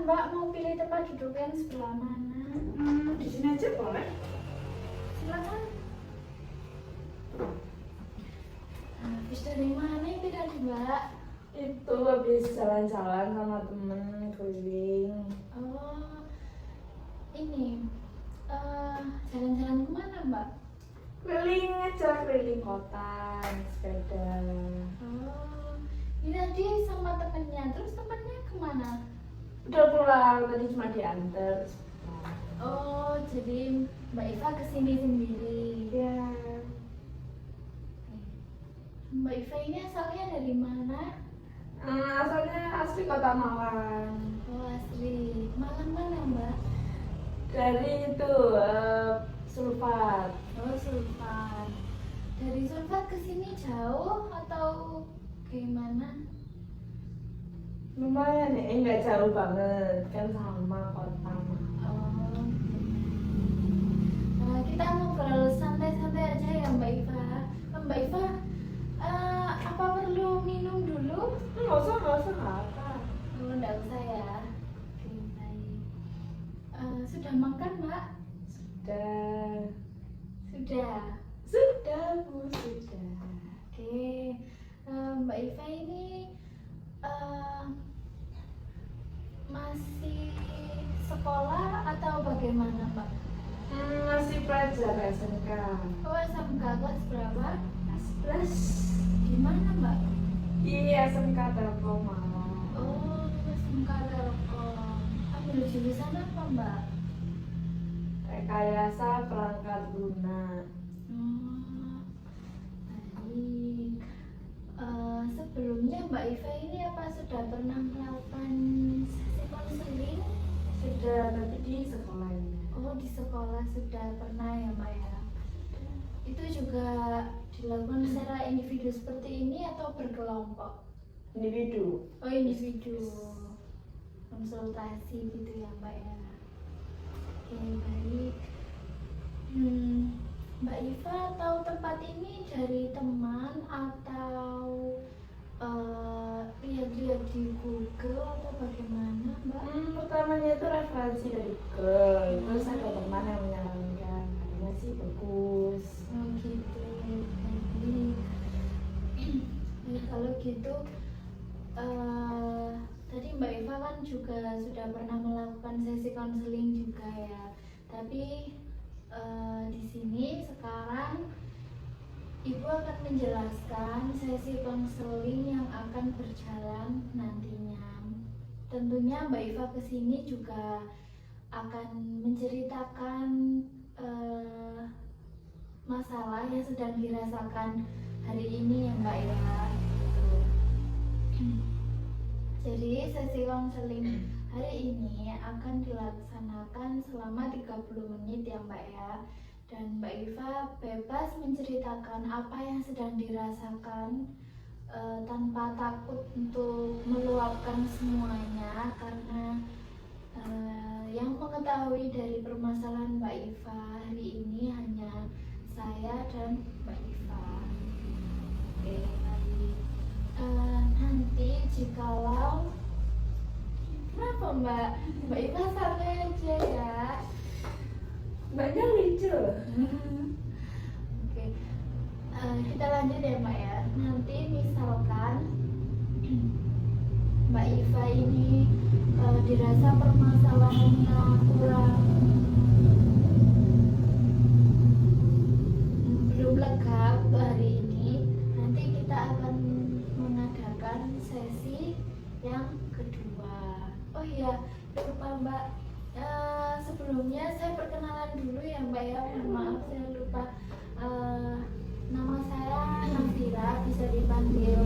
Mbak, mau pilih tempat duduk yang sebelah mana? Di sini aja boleh. Silakan. Habis dari mana ini tadi Mbak? Itu habis jalan-jalan sama temen keliling. Oh, ini jalan-jalan kemana Mbak? Keliling aja, keliling kota, naik sepeda. Oh, ini tadi sama temennya, terus temennya kemana? Udah pulang, tadi cuma diantar. Oh, jadi Mbak Iva kesini sendiri. Ya, Mbak Iva ini asalnya dari mana? asalnya asli kota Malang. Oh, asli Malang mana Mbak? Dari itu Sulfat. Oh, Sulfat. Dari Sulfat ke sini jauh atau gimana? Lumayan ya, nggak jauh banget, kan sama kota. Oh. Kita ngobrol santai-santai aja ya Mbak Iva. Mbak Iva, apa perlu minum dulu? Nggak usah, nggak apa. Oh, enggak usah ya. Oke, baik. Sudah makan Mbak? Sudah. Sudah Bu, sudah. Oke, Mbak Iva ini masih sekolah atau bagaimana Mbak? Masih pelajar SMK. Oh, SMK kelas berapa? 11. Di mana Mbak? Iya, SMK Telkom Malang. Oh, SMK Telkom. Ambil jurusan apa Mbak? Rekayasa perangkat lunak. Baik. Sebelumnya Mbak Iva ini apa sudah pernah melakukan sesi konseling? Sudah, tapi di sekolahnya. Oh, di sekolah sudah pernah ya Mbak ya? Itu juga dilakukan secara individu seperti ini atau berkelompok? Individu. Oh, individu. Konsultasi gitu ya Mbak ya? Oke, baik. Mbak Iva tahu tempat ini dari teman atau lihat-lihat di Google atau bagaimana Mbak? Pertamanya itu referensi dari Google. Terus ada teman yang menyarankan, katanya sih bagus. Oh gitu. Baik. Kalau gitu tadi Mbak Iva kan juga sudah pernah melakukan sesi konseling juga ya. Tapi di sini sekarang Ibu akan menjelaskan sesi konseling yang akan berjalan nantinya. Tentunya Mbak Iva kesini juga akan menceritakan masalah yang sedang dirasakan hari ini ya Mbak ya. Jadi sesi konseling hari ini akan dilaksanakan selama 30 menit ya Mbak ya. Dan Mbak Iva bebas menceritakan apa yang sedang dirasakan tanpa takut untuk meluapkan semuanya, karena yang mengetahui dari permasalahan Mbak Iva hari ini hanya saya dan Mbak Iva. Oke, baik. Nanti jikalau kenapa Mbak Iva santai aja ya. Mbaknya lucu. Oke, kita lanjut ya Mbak ya. Nanti misalkan Mbak Iva ini dirasa permasalahannya kurang belum lega hari ini, nanti kita akan mengadakan sesi yang kedua. Oh iya, lupa Mbak. Sebelumnya saya perkenalan dulu ya Mbak ya. Maaf saya lupa. Nama saya Nafira, bisa dipanggil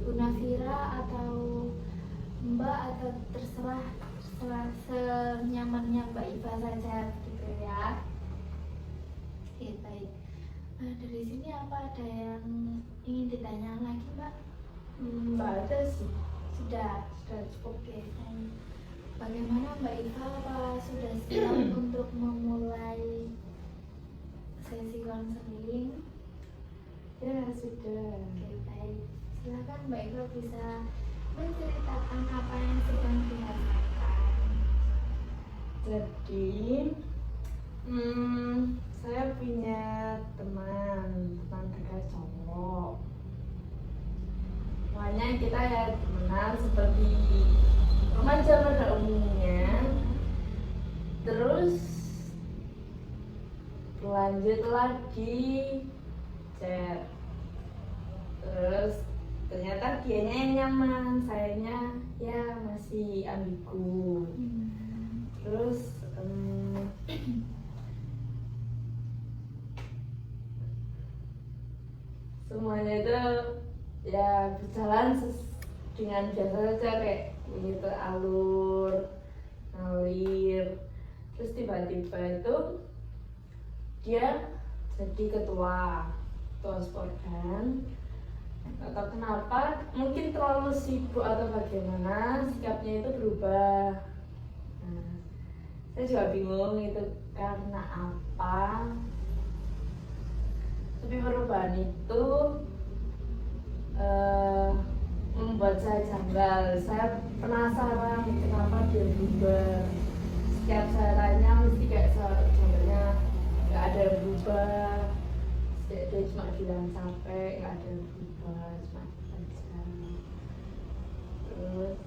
Bu Nafira atau Mbak, atau terserah senyamannya Mbak Iva saja gitu ya. Oke, baik. Dari sini apa ada yang ingin ditanya lagi Mbak? Mbak ada sih. Sudah cukup. Oke, baik. Bagaimana Mbak Iva, apa sudah siap untuk memulai sesi konseling? Ya, sudah. Oke, baik. Silakan Mbak Iva bisa menceritakan apa yang sedang Jadi saya punya teman dekat cowok. Makanya kita ya temenan seperti remaja pada umumnya. Terus berlanjut lagi chat. Terus ternyata dianya yang nyaman, sayanya ya masih ambigu. Terus semuanya itu ya berjalan dengan biasa saja, kayak begitu alur ngalir. Terus tiba-tiba itu dia jadi ketua sportdan. Atau kenapa, mungkin terlalu sibuk atau bagaimana, sikapnya itu berubah. Nah, saya juga bingung itu karena apa. Tapi perubahan itu membuat saya janggal. Saya penasaran kenapa dia berubah. Setiap saya tanya mesti kayak jawabnya nggak ada yang berubah. Dia cuma bilang capek, nggak ada yang berubah, cuma aja. Terus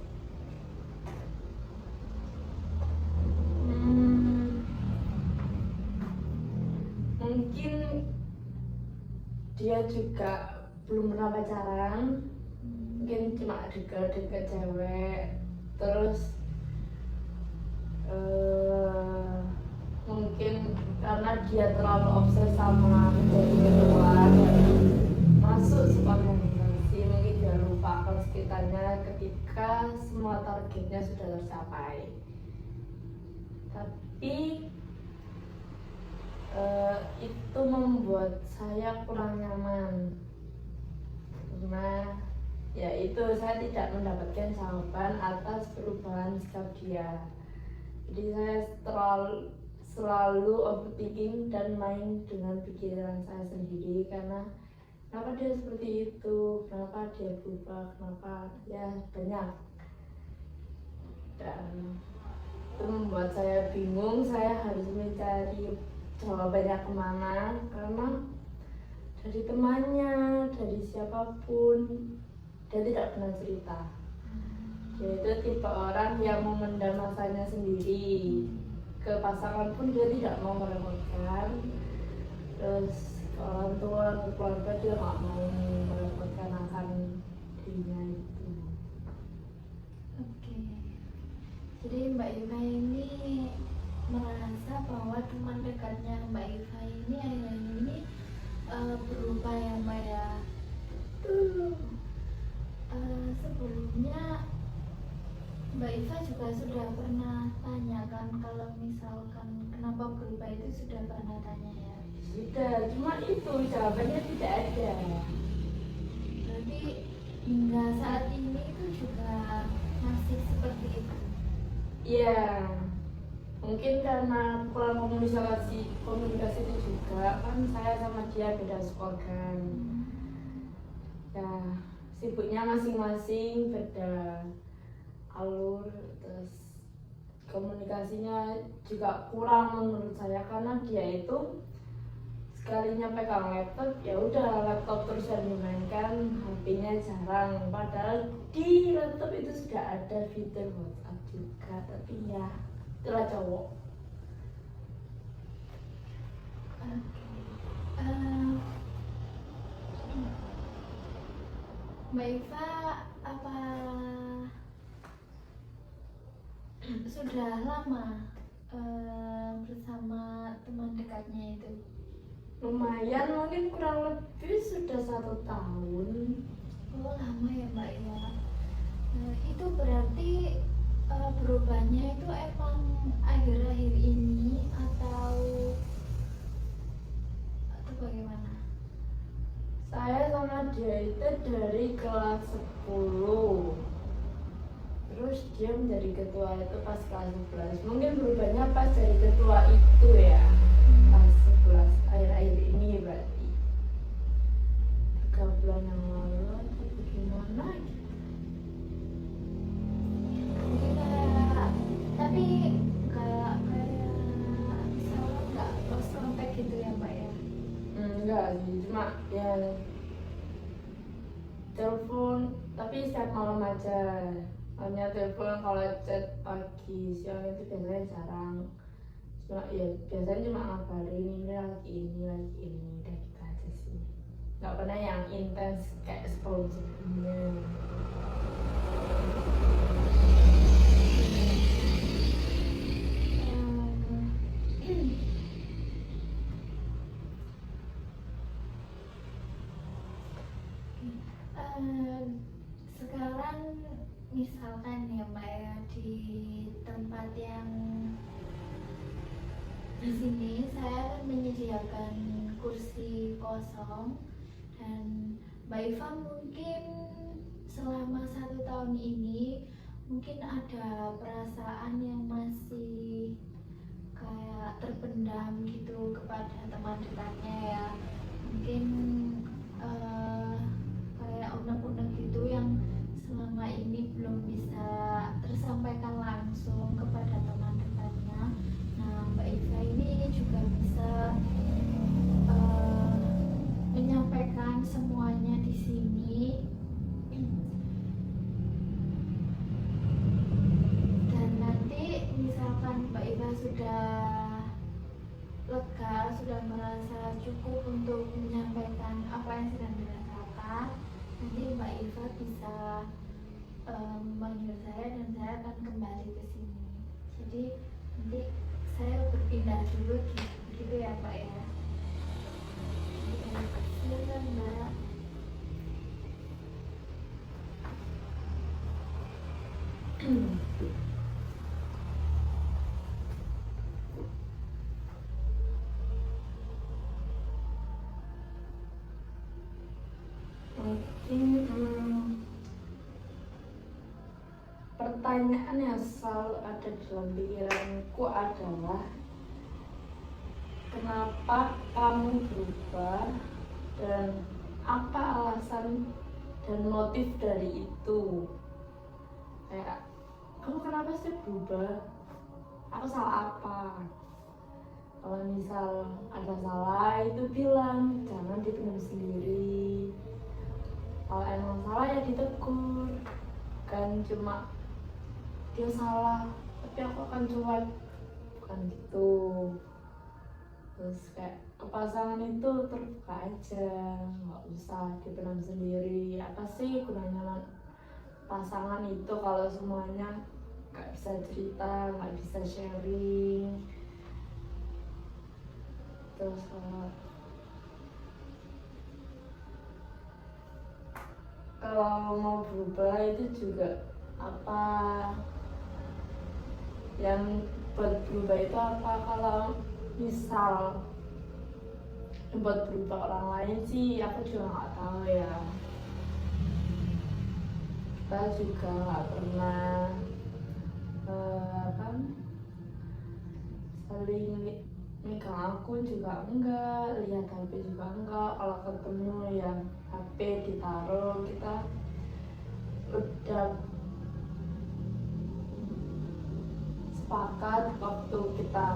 mungkin dia juga belum pernah pacaran, mungkin cuma deket cewek. Terus mungkin karena dia terlalu obses sama menjadi ketua dan masuk sebuah organisasi, mungkin dia lupa kalau sekitarnya ketika semua targetnya sudah tercapai. Tapi itu membuat saya kurang nyaman karena ya itu saya tidak mendapatkan jawaban atas perubahan sikap dia. Jadi saya selalu overthinking dan main dengan pikiran saya sendiri, karena kenapa dia seperti itu, kenapa dia berubah, kenapa ya banyak. Dan itu membuat saya bingung, saya harus mencari jawabannya kemana, karena dari temannya, dari siapapun dia tidak pernah cerita. Dia itu tipe orang yang memendam masanya sendiri. Ke pasangan pun dia tidak mau merepotkan. Terus ke orang tua, ke keluarga dia nggak mau merepotkan akan dirinya itu. Oke. Jadi Mbak Iva ini merasa bahwa teman dekatnya Mbak Iva ini akhir-akhir ini berubah ya Mbak ya. Sebelumnya Mbak Iva juga sudah pernah tanyakan kalau misalkan kenapa berubah, itu sudah pernah tanya ya? Sudah, cuma itu jawabannya tidak ada. Berarti hingga saat ini itu juga masih seperti itu? Iya, mungkin karena kurang komunikasi itu juga, kan saya sama dia beda sekolah kan. Ya, sibuknya masing-masing, beda alur, terus komunikasinya juga kurang menurut saya, karena dia itu sekalinya pegang laptop ya udah laptop terus yang dimainkan, HP-nya jarang. Padahal di laptop itu sudah ada fitur WhatsApp juga, tapi ya itulah cowok. Mbak Iva apa sudah lama bersama teman dekatnya itu? Lumayan, mungkin kurang lebih sudah 1 tahun. Oh lama ya Mbak ya. Itu berarti berubahnya itu emang akhir-akhir ini atau bagaimana? Saya sama dia itu dari kelas 10. Terus dia menjadi ketua itu pas kelas 11. Mungkin berubahnya pas jadi ketua itu ya, pas 11 akhir-akhir ini berarti 3 bulan yang lalu atau gimana gitu. Tapi aja, hanya telepon. Kalau chat pagi siang itu biasanya jarang, cuma ya biasanya cuma ngabarin ini lagi ini udah gitu aja sih, nggak pernah yang intens kayak sebelumnya. Sekarang misalkan ya Mbak ya, di tempat yang di sini saya akan menyediakan kursi kosong, dan Mbak Iva mungkin selama 1 tahun ini mungkin ada perasaan yang masih kayak terpendam gitu kepada teman dekatnya ya, mungkin kayak unek-unek gitu yang selama ini belum bisa tersampaikan langsung kepada teman dekatnya. Nah, Mbak Iva ini juga bisa menyampaikan semuanya di sini. Dan nanti misalkan Mbak Iva sudah lega, sudah merasa cukup untuk menyampaikan apa yang sedang dirasakan, nanti Mbak Iva bisa memanggil saya dan saya akan kembali ke sini. Jadi nanti saya berpindah dulu gitu ya Mbak ya. Silakan Mbak. Pertanyaan yang selalu ada dalam pikiranku adalah kenapa kamu berubah dan apa alasan dan motif dari itu. Kayak kamu kenapa sih berubah? Aku salah apa? Kalau misal ada salah itu bilang, jangan dipendam sendiri. Kalau emang salah ya ditegur, kan cuma dia salah tapi aku akan cuek, bukan gitu. Terus kayak ke pasangan itu terbuka aja, nggak usah dipendam sendiri. Apa sih gunanya pasangan itu kalau semuanya nggak bisa cerita, nggak bisa sharing. Terus kalau mau berubah itu juga apa yang buat berubah itu apa. Kalau misal buat berubah orang lain sih aku juga nggak tahu ya, kita juga nggak pernah saling megang akun juga enggak, lihat HP juga enggak. Kalau ketemu ya HP ditaruh, kita udah sepakat waktu kita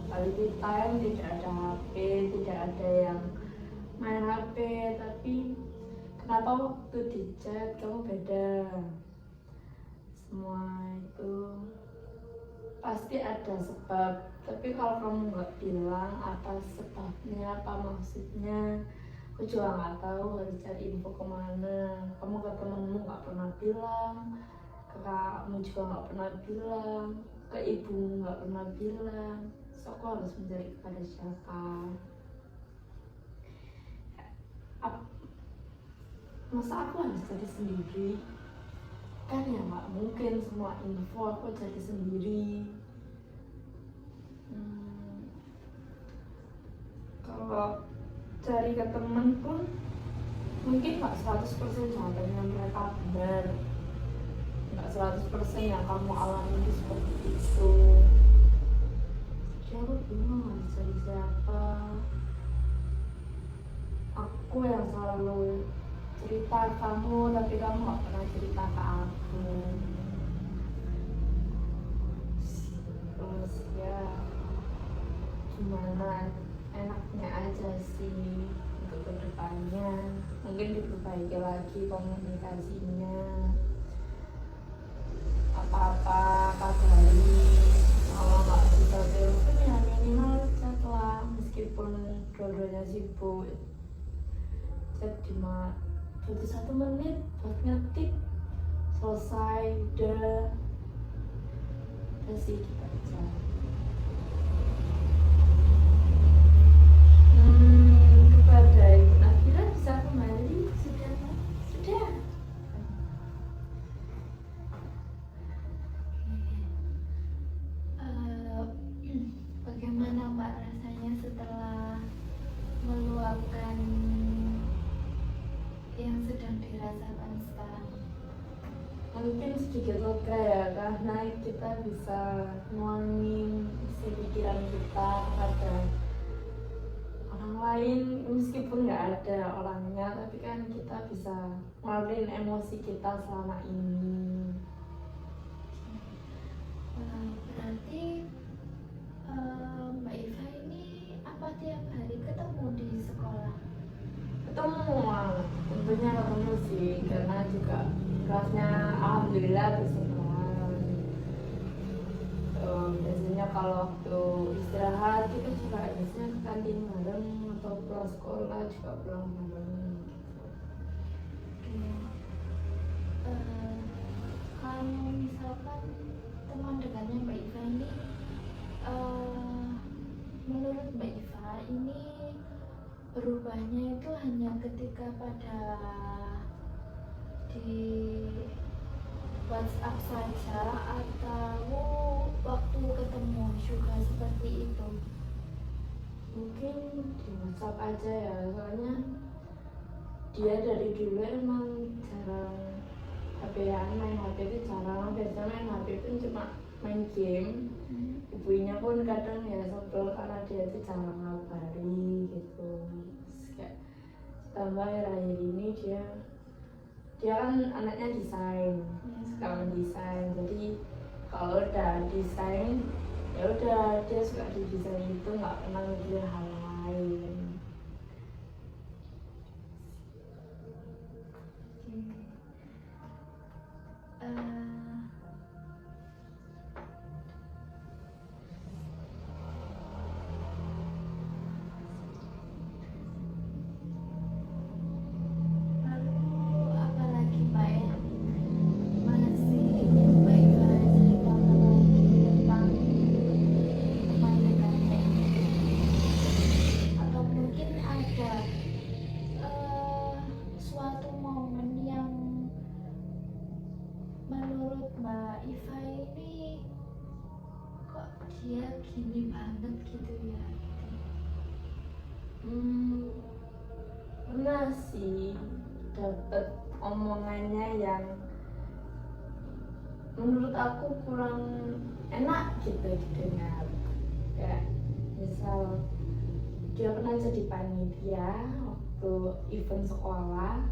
quality time tidak ada HP, tidak ada yang main HP. Tapi kenapa waktu di chat kamu beda? Semua itu pasti ada sebab, tapi kalau kamu nggak bilang apa sebabnya, apa maksudnya, aku juga nggak tahu harus cari info kemana. Kamu ke temenmu nggak pernah bilang, ke kakakmu juga nggak pernah bilang, ke ibumu nggak pernah bilang. So aku harus mencari kepada siapa? Masa aku harus cari sendiri? Kan ya nggak mungkin semua info aku cari sendiri. Kalau cari ke temen pun mungkin nggak 100% jawabannya mereka benar, nggak 100% yang kamu alami itu seperti itu. Jadi aku bingung harus cari siapa. Aku yang selalu cerita kamu, tapi kamu gak pernah cerita ke aku. Terus ya gimana enaknya aja sih untuk kedepannya. Mungkin diperbaiki lagi komunikasinya. meskipun dua-duanya sibuk, chat cuma butuh 1 menit buat ngetik, selesai, udah sih gitu aja. Kepada Ibu Nabila bisa kembali sudah? Bagaimana Mbak rasanya setelah meluapkan yang sedang dirasakan sekarang? Mungkin sedikit lega ya, karena kita bisa nuangin isi pikiran kita kepada orang lain, meskipun nggak ada orangnya, tapi kan kita bisa ngeluarin emosi kita selama ini. Berarti Mbak Iva ini apa tiap hari ketemu di sekolah? Ketemu, tentunya ketemu sih, karena juga kelasnya alhamdulillah berseberangan. Biasanya kalau waktu istirahat kita juga biasanya ke kantin bareng, atau pulang sekolah juga pulang bareng. Kalau misalkan teman dekatnya Mbak Iva ini, menurut Mbak Iva ini berubahnya itu hanya ketika pada di WhatsApp saja atau waktu ketemu juga seperti itu? Mungkin di WhatsApp aja ya, soalnya dia dari dulu emang jarang HP-an, main HP itu jarang. Biasanya main HP itu cuma main game. Ibunya pun kadang ya sebel karena dia itu jarang ngabari gitu. Terus kayak tambah akhir-akhir ini dia kan anaknya desain, suka mendesain. Jadi kalau udah desain ya udah, dia suka di desain itu, nggak pernah mikir hal lain. Dia gini banget gitu ya? Pernah sih dapet omongannya yang menurut aku kurang enak gitu didengar. Kayak misal dia pernah jadi panitia waktu event sekolah,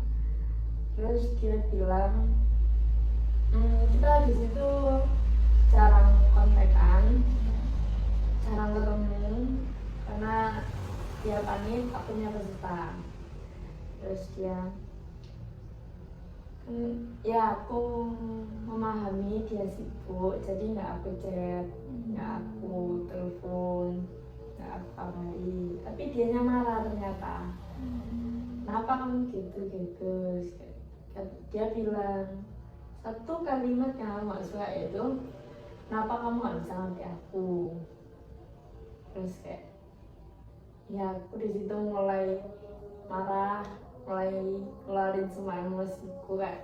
terus dia bilang kita di situ jarang kontekan, jarang ketemu karena dia panik, aku punya peserta. Terus dia ya aku memahami dia sibuk, jadi nggak aku chat, nggak aku telepon, nggak aku kabari. Tapi dianya marah ternyata. Kenapa kamu gitu? Dia bilang satu kalimat yang aku nggak suka itu, kenapa kamu nggak bisa ngerti aku? Terus kayak ya aku di situ mulai marah, mulai ngeluarin semua emosiku. Kayak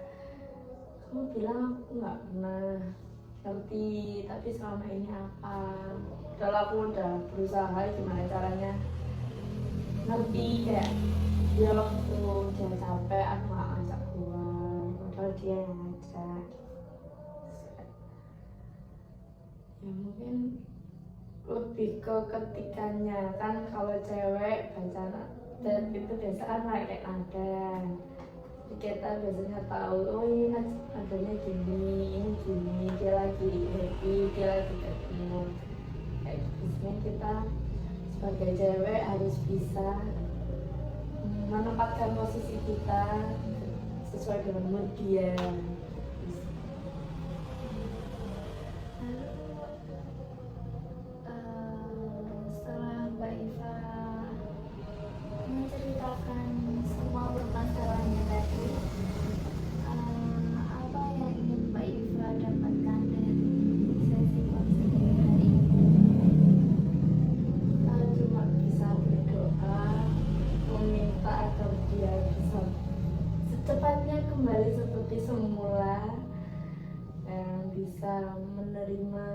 kamu bilang aku nggak pernah ngerti, tapi selama ini apa? Kalau aku udah berusaha gimana caranya ngerti, kayak dia waktu dia capek aku nggak ngajak keluar, padahal dia yang ngajak. Ya mungkin lebih ke ketikannya kan, kalau cewek baca chat itu biasa kan pakai nada. Jadi kita biasanya tahu, oh ini nadanya gini, ini gini, dia lagi happy, dia lagi ketemu. Kayak biasanya kita sebagai cewek harus bisa menempatkan posisi kita sesuai dengan mood dia. Setelah Mbak Iva menerima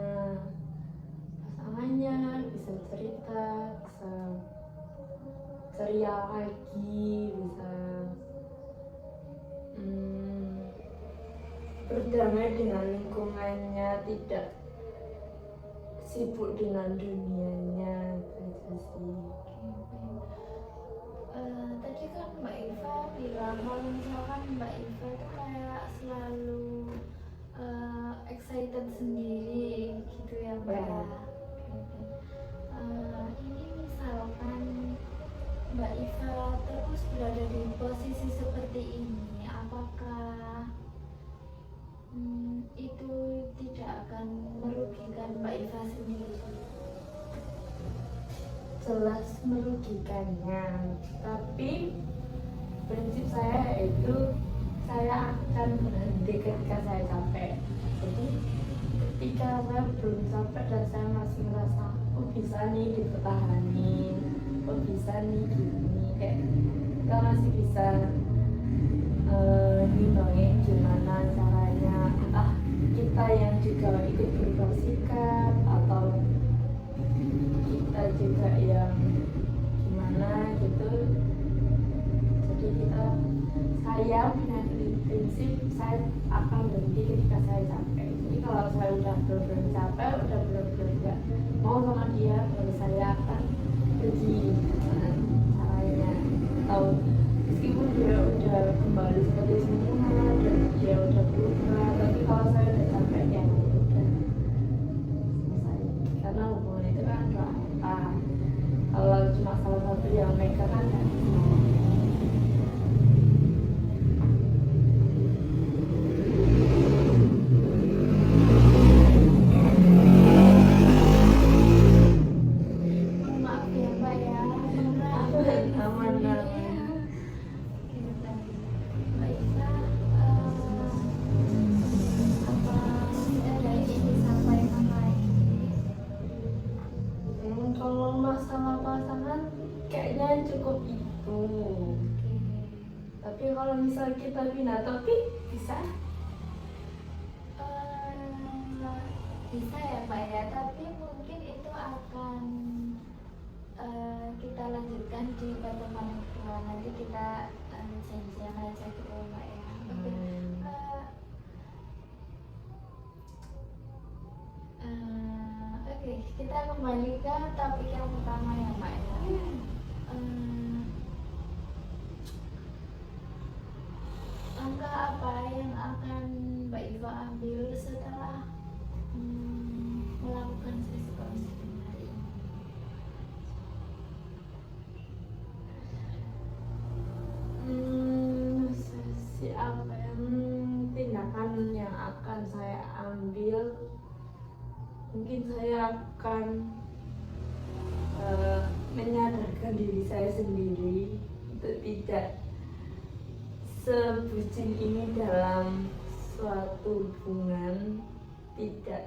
pasangannya, bisa cerita, bisa ceria lagi, bisa berdamai dengan lingkungannya, tidak sibuk dengan dunianya. Itu sih. Tadi kan Mbak Iva bilang kalau misalkan Mbak Iva itu kayak selalu excited sendiri gitu ya Mbak. Ya. Ini misalkan Mbak Iva terus berada di posisi seperti ini, apakah itu tidak akan merugikan Mbak Iva sendiri? Jelas merugikannya, tapi prinsip saya itu saya akan berhenti ketika saya capek. Jadi ketika saya belum capek dan saya masih merasa bisa nih dipertahanin, bisa nih gini, kayak kita masih bisa ngimbangin gimana caranya, entah kita yang juga ikut berubah sikap atau kita juga yang gimana gitu. Jadi saya punya prinsip saya akan berhenti ketika saya capek. Jadi kalau saya udah benar-benar capek, udah benar-benar nggak mau sama dia, baru saya akan pergi. Caranya atau meskipun dia udah kembali seperti semula dan dia udah berubah, tapi kalau saya udah capek ya udah selesai. Karena hubungan itu kan nggak kalau cuma salah satu yang megang kan nggak bisa. Maaf ya Mbak ya, Aman. Mbak Iva, apa ada yang ingin disampaikan lagi? Kalau masalah pasangan kayaknya cukup itu. Tapi kalau misal kita pindah topik bisa. Bisa ya Pak ya, tapi mungkin itu akan kita lanjutkan di pertemuan kedua. Nanti kita janjian aja gitu Pak ya. Mungkin oke, kita kembali ke topik yang pertama ya Pak ya. Langkah apa yang akan Mbak Iva ambil setelah melakukan sesi konseling hari ini? Sesi apa yang tindakan yang akan saya ambil, mungkin saya akan menyadarkan diri saya sendiri untuk tidak sebucin ini dalam suatu hubungan. Tidak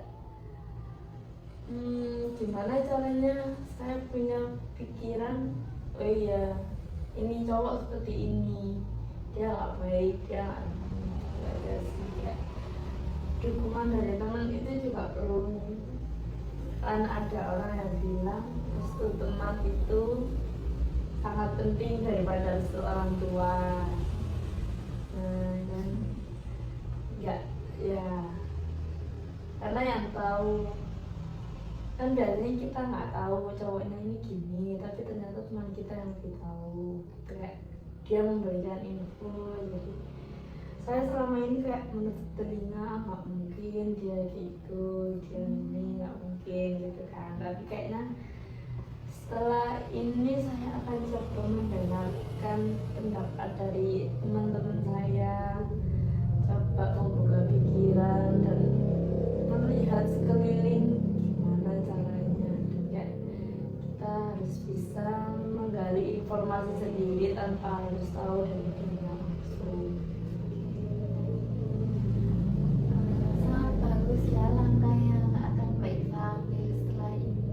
gimana caranya saya punya pikiran, oh iya ini cowok seperti ini, dia nggak baik, dia nggak ada sih, kayak dukungan dari teman itu juga perlu. Kan ada orang yang bilang restu teman itu sangat penting daripada restu orang tua. Dan enggak ya, karena yang tahu kan biasanya kita nggak tahu cowoknya ini gini, tapi ternyata teman kita yang lebih tahu, kayak dia memberikan info. Jadi saya selama ini kayak menutup telinga, nggak mungkin dia gitu, dia ini nggak mungkin gitu kan. Tapi kayaknya setelah ini saya akan coba mendengarkan pendapat dari teman-teman saya, coba membuka pikiran dan melihat sekeliling gimana caranya. Dan kayak kita harus bisa menggali informasi sendiri tanpa harus tahu dari dunia langsung. Sangat bagus ya langkah yang akan Mbak Iva ambil setelah ini.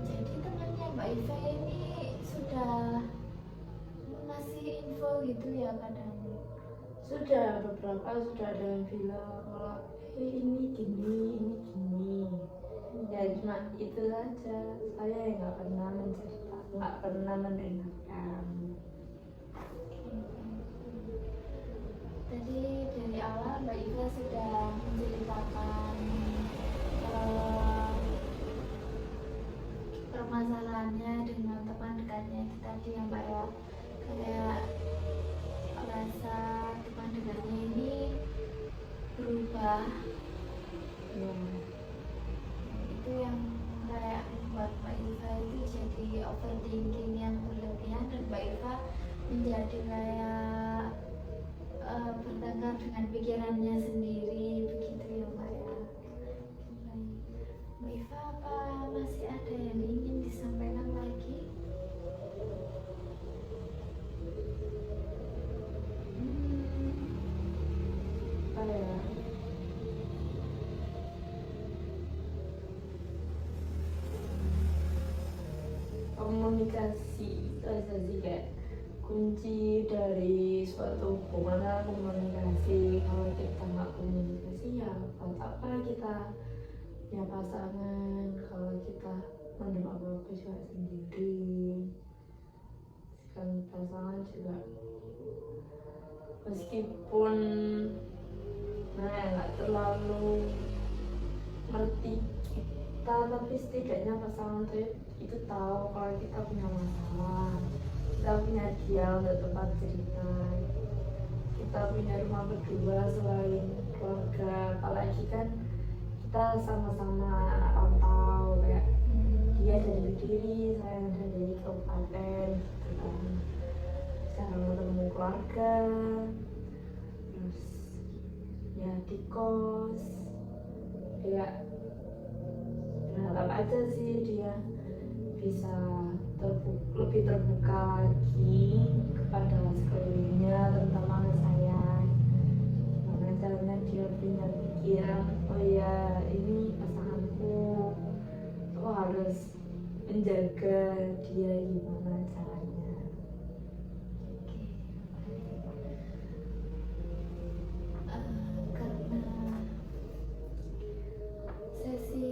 Jadi temannya Mbak Iva ini sudah ngasih info gitu ya kadang? Sudah beberapa sudah ada yang bilang kalau tapi ini gini ya cuma itu saja. Saya yang nggak pernah menceritakan, nggak pernah mendengarkan. Tadi dari awal Mbak Iva sudah menceritakan permasalahannya dengan teman dekatnya itu tadi ya Mbak ya, kayak rasa teman dekatnya ini berubah. Itu yang kayak membuat Mbak Iva itu jadi overthinking yang berlebihan, dan Mbak Iva menjadi kayak bertengkar dengan pikirannya sendiri begitu ya Mbak ya. Mbak Iva, apa masih ada yang ingin disampaikan lagi? Apa ya? Komunikasi itu aja sih, kayak kunci dari suatu hubungan adalah komunikasi. Kalau kita nggak komunikasi ya buat apa kita punya pasangan kalau kita mendem apa-apa juga sendiri. Kan pasangan juga meskipun nggak terlalu ngerti kita, tapi setidaknya pasangan itu tahu kalau kita punya masalah, kita punya dia untuk tempat cerita, kita punya rumah berdua selain keluarga. Apalagi kan kita sama-sama anak rantau, kayak dia dari Kediri, saya dari kabupaten gitu kan. Jarang ketemu keluarga, terus ya di kos, ya berharap aja sih dia bisa lebih terbuka lagi kepada sekelilingnya, terutama ke saya. Gimana caranya dia punya pikiran, oh ya ini pasanganku, aku harus menjaga dia, gimana caranya. Karena sesi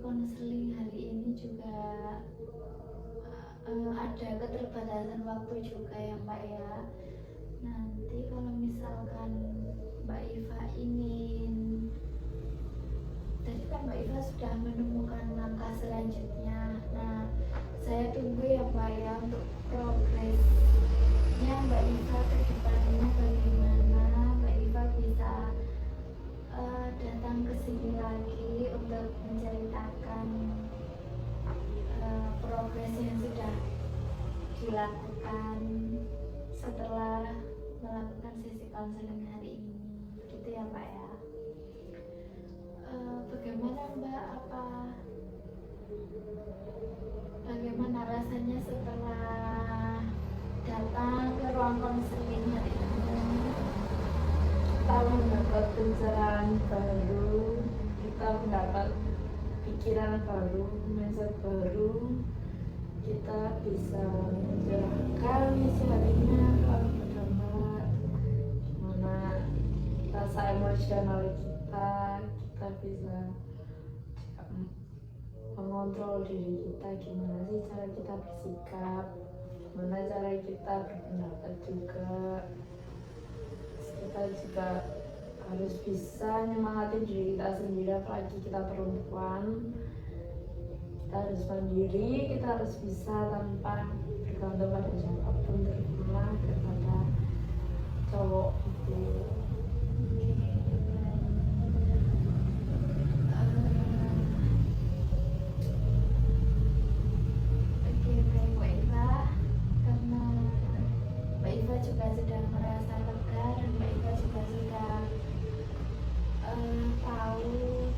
konseling hari ini juga ada keterbatasan waktu juga ya Mbak ya. Nanti kalau misalkan Mbak Iva ingin, tadi kan Mbak Iva sudah menemukan langkah selanjutnya. Nah, saya tunggu ya Mbak ya untuk progresnya Mbak Iva ke depannya bagaimana. Mbak Iva bisa datang ke sini lagi untuk menceritakan progres yang sudah dilakukan setelah melakukan sesi konseling hari ini, gitu ya Mbak ya. Bagaimana Mbak, bagaimana rasanya setelah datang ke ruang konseling hari ini? Kita mendapat pencerahan baru, kita mendapat pikiran baru, mindset baru, kita bisa menjelaskan isi harinya kepada Mbak, gimana rasa emosional kita bisa mengontrol diri kita, gimana sih cara kita bersikap, gimana cara kita berpendapat juga. Kita juga harus bisa nyemangatin diri kita sendiri, apalagi kita perempuan. Kita harus mandiri, kita harus bisa tanpa bergantung pada siapapun, terutama kepada cowok itu. Oke, baik Mbak Iva, karena Mbak Iva juga sudah merasa lega dan Mbak Iva juga sudah tahu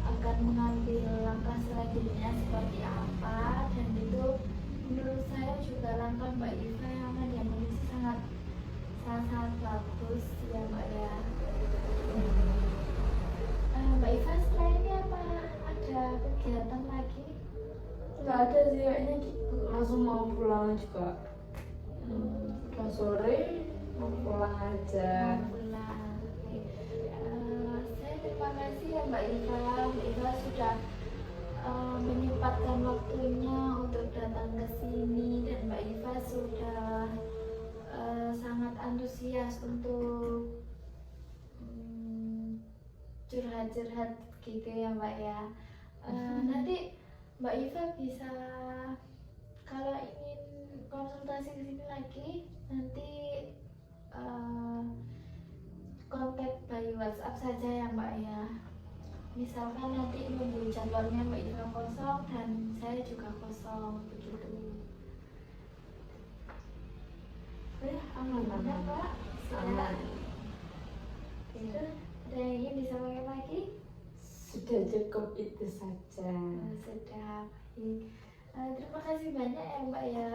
akan mengambil langkah selanjutnya seperti apa, dan itu menurut saya juga langkah Mbak Iva yang sangat bagus ya Mbak ya. Mbak Iva setelah ini apa ada kegiatan lagi? Nggak ada sih, kayaknya langsung mau pulang juga. Udah sore mau pulang aja. Pulang. Saya terima kasih ya Mbak Iva. Mbak Iva sudah menyempatkan waktunya untuk datang ke sini, dan Mbak Iva sudah sangat antusias untuk curhat-curhat gitu ya Mbak ya. Nanti Mbak Iva bisa, kalau ingin konsultasi ke sini lagi, nanti kontak by WhatsApp saja ya Mbak ya. Misalkan nanti nunggu jadwalnya Mbak Iva kosong dan saya juga kosong begitu. Aman Ada Pak? aman. Sudah? Ada yang ingin disampaikan lagi? Sudah cukup itu saja. Sudah. Baik. Terima kasih banyak ya Mbak ya.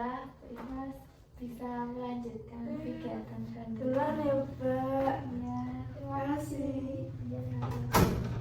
Mas bisa melanjutkan kegiatan selanjutnya. Duluan ya, Mbak. Ya, terima Terima kasih. kasih. Ya.